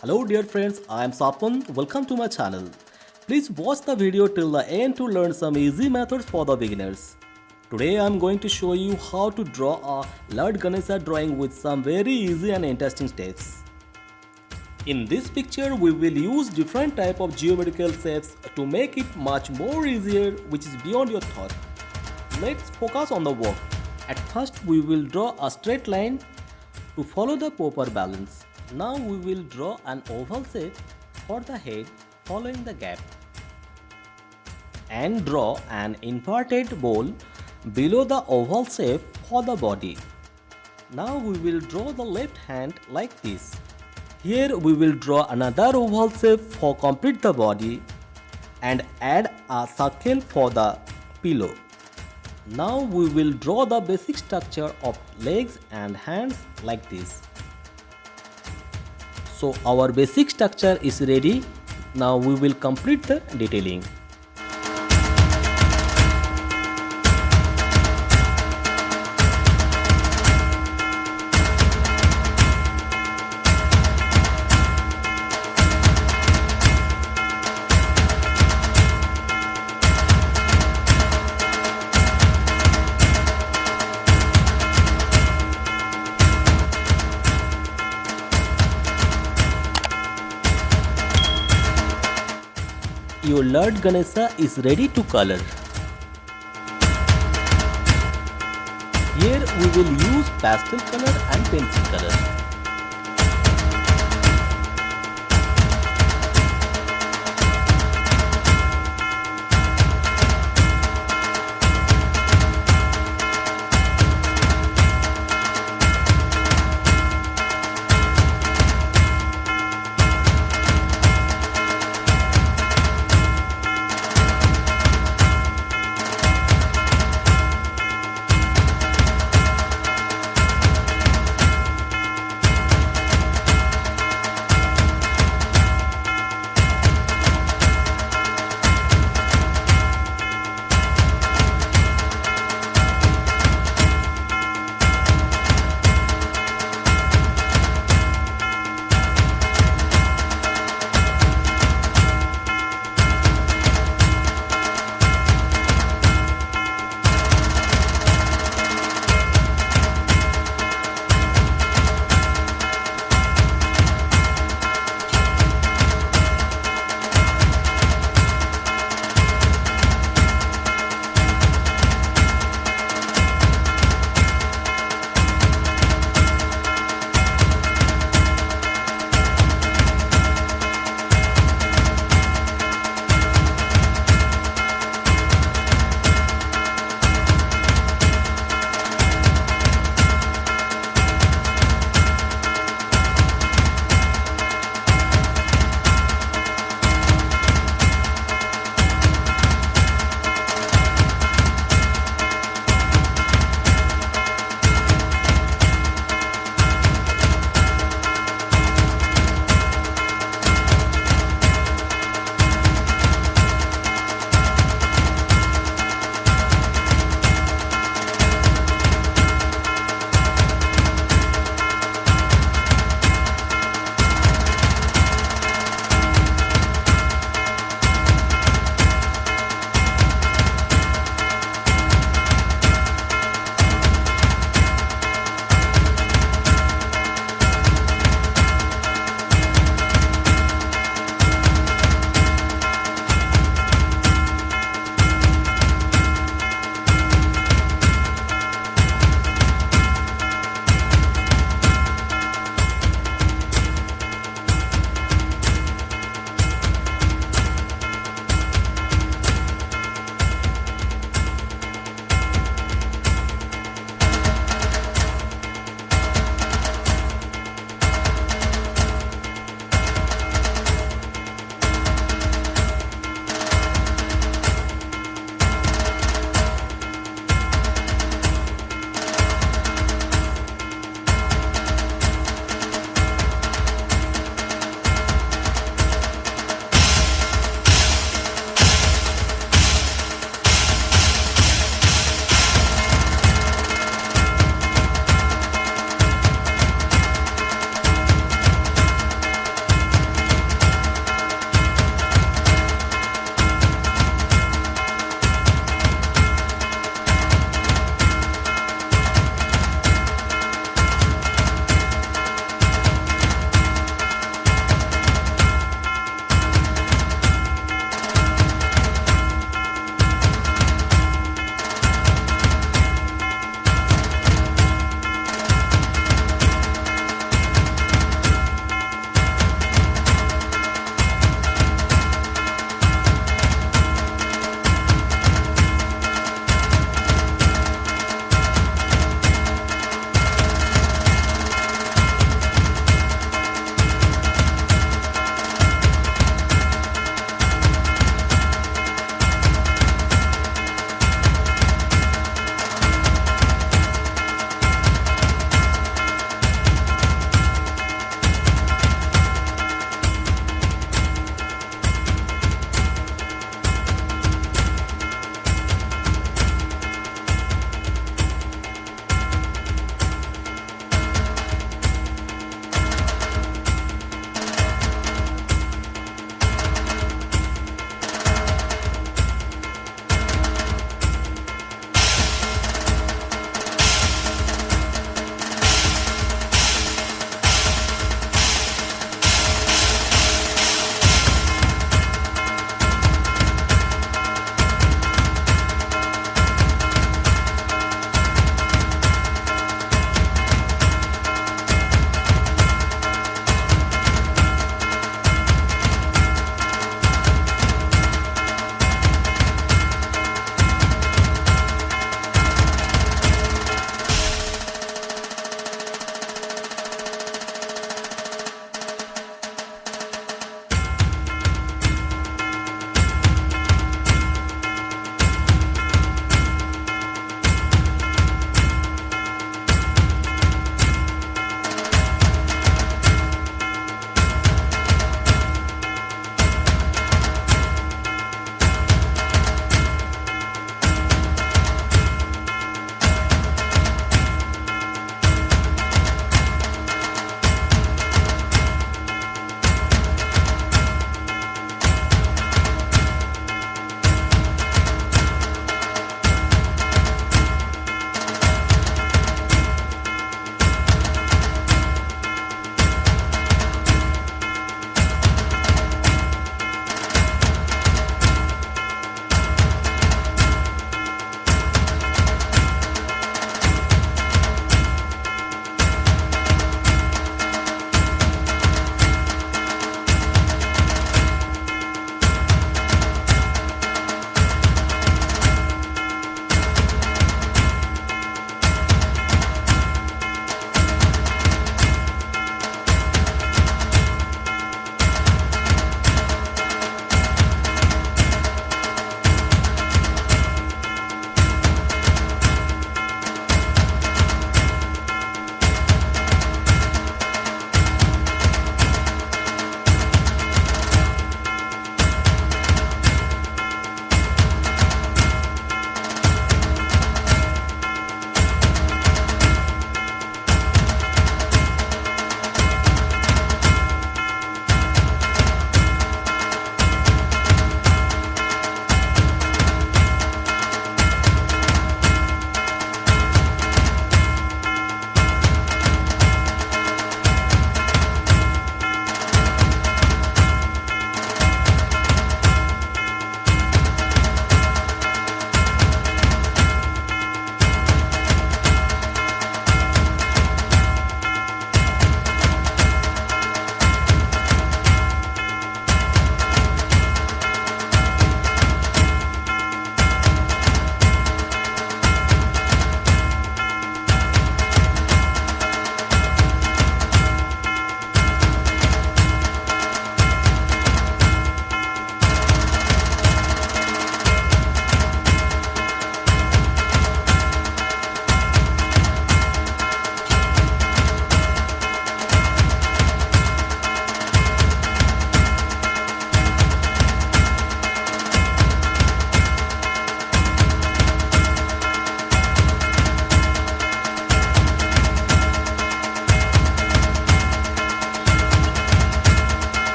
Hello dear friends, I am Swapan. Welcome to my channel. Please watch the video till the end to learn some easy methods for the beginners. Today I am going to show you how to draw a Lord Ganesha drawing with some very easy and interesting steps. In this picture we will use different type of geometrical shapes to make it much more easier, which is beyond your thought. Let's focus on the work. At first we will draw a straight line to follow the proper balance. Now we will draw an oval shape for the head following the gap and draw an inverted bowl below the oval shape for the body. Now we will draw the left hand like this. Here we will draw another oval shape for complete the body and add a circle for the pillow. Now we will draw the basic structure of legs and hands like this. So our basic structure is ready. Now we will complete the detailing. Your Lord Ganesha is ready to color. Here we will use pastel color and pencil color.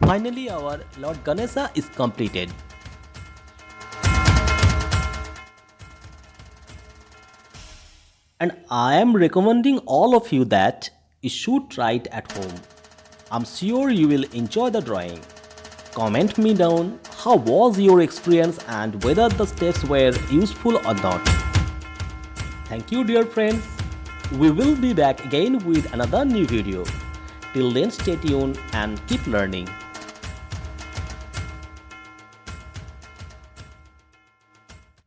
Finally, our Lord Ganesha is completed. And I am recommending all of you that you should try it at home. I'm sure you will enjoy the drawing. Comment me down how was your experience and whether the steps were useful or not. Thank you dear friends. We will be back again with another new video. Till then stay tuned and keep learning.